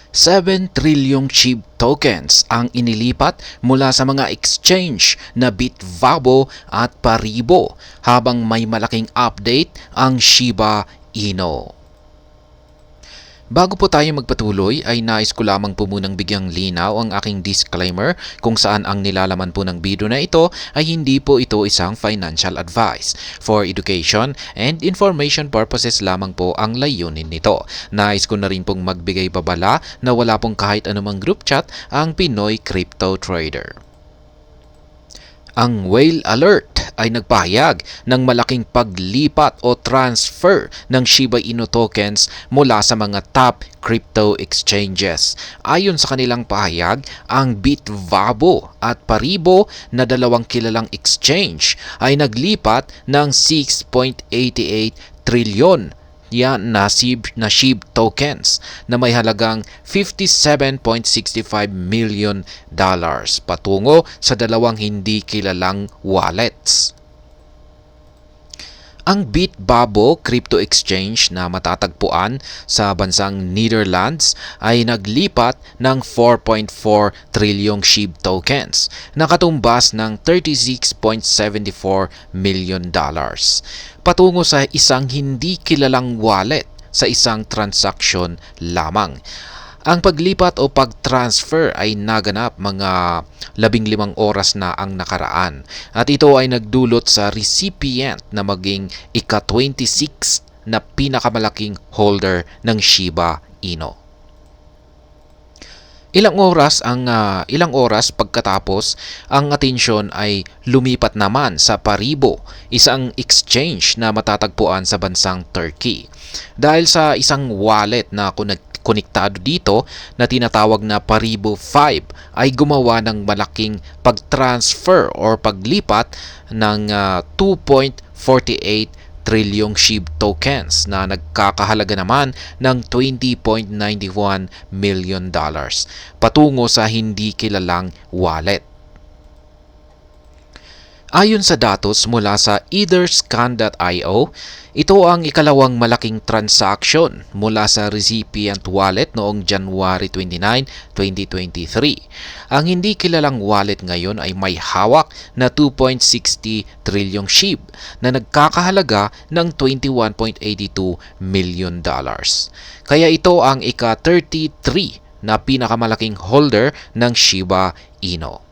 7 trilyong SHIB tokens ang inilipat mula sa mga exchange na Bitvavo at Paribo habang may malaking update ang Shiba Inu. Bago po tayo magpatuloy ay nais ko lamang po munang bigyang linaw ang aking disclaimer kung saan ang nilalaman po ng video na ito ay hindi po ito isang financial advice. For education and information purposes lamang po ang layunin nito. Nais ko na rin pong magbigay babala na wala pong kahit anumang group chat ang Pinoy Crypto Trader. Ang Whale Alert ay nagpahayag ng malaking paglipat o transfer ng Shiba Inu tokens mula sa mga top crypto exchanges. Ayon sa kanilang pahayag, ang Bitvavo at Paribo na dalawang kilalang exchange ay naglipat ng 6.88 trilyon na SHIB tokens na may halagang $57.65 million patungo sa dalawang hindi kilalang wallets. Ang Bitvavo Crypto Exchange na matatagpuan sa bansang Netherlands ay naglipat ng 4.4 trilyong SHIB tokens na katumbas ng $36.74 million patungo sa isang hindi kilalang wallet sa isang transaksyon lamang. Ang paglipat o pag-transfer ay naganap mga 15 oras na ang nakaraan at ito ay nagdulot sa recipient na maging ika-26 na pinakamalaking holder ng Shiba Inu. Ilang oras pagkatapos, ang atensyon ay lumipat naman sa Paribo, isang exchange na matatagpuan sa bansang Turkey. Dahil sa isang wallet na konektado dito na tinatawag na Paribo 5 ay gumawa ng malaking pag-transfer or paglipat ng 2.48 trilyong SHIB tokens na nagkakahalaga naman ng $20.91 million patungo sa hindi kilalang wallet. Ayon sa datos mula sa etherscan.io, ito ang ikalawang malaking transaction mula sa recipient wallet noong January 29, 2023. Ang hindi kilalang wallet ngayon ay may hawak na 2.60 trilyong SHIB na nagkakahalaga ng $21.82 million. Kaya ito ang ika-33 na pinakamalaking holder ng Shiba Inu.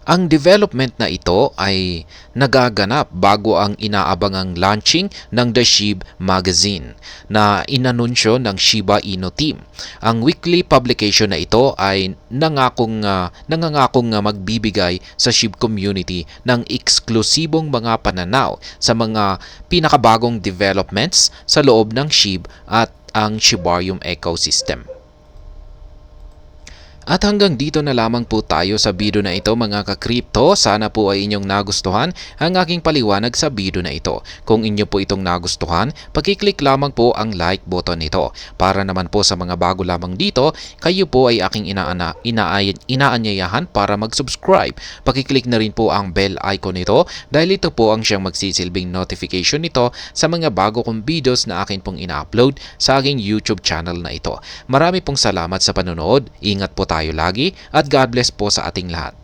Ang development na ito ay nagaganap bago ang inaabangang launching ng The SHIB Magazine na inanunsyo ng Shiba Inu team. Ang weekly publication na ito ay nangangakong magbibigay sa SHIB community ng eksklusibong mga pananaw sa mga pinakabagong developments sa loob ng SHIB at ang Shibarium ecosystem. At hanggang dito na lamang po tayo sa video na ito mga ka-crypto. Sana po ay inyong nagustuhan ang aking paliwanag sa video na ito. Kung inyo po itong nagustuhan, pakiclick lamang po ang like button nito. Para naman po sa mga bago lamang dito, kayo po ay aking inaanyayahan para mag-subscribe. Pakiclick na rin po ang bell icon nito dahil ito po ang siyang magsisilbing notification nito sa mga bago kong videos na akin pong ina-upload sa aking YouTube channel na ito. Marami pong salamat sa panonood. Ingat po tayo lagi at God bless po sa ating lahat.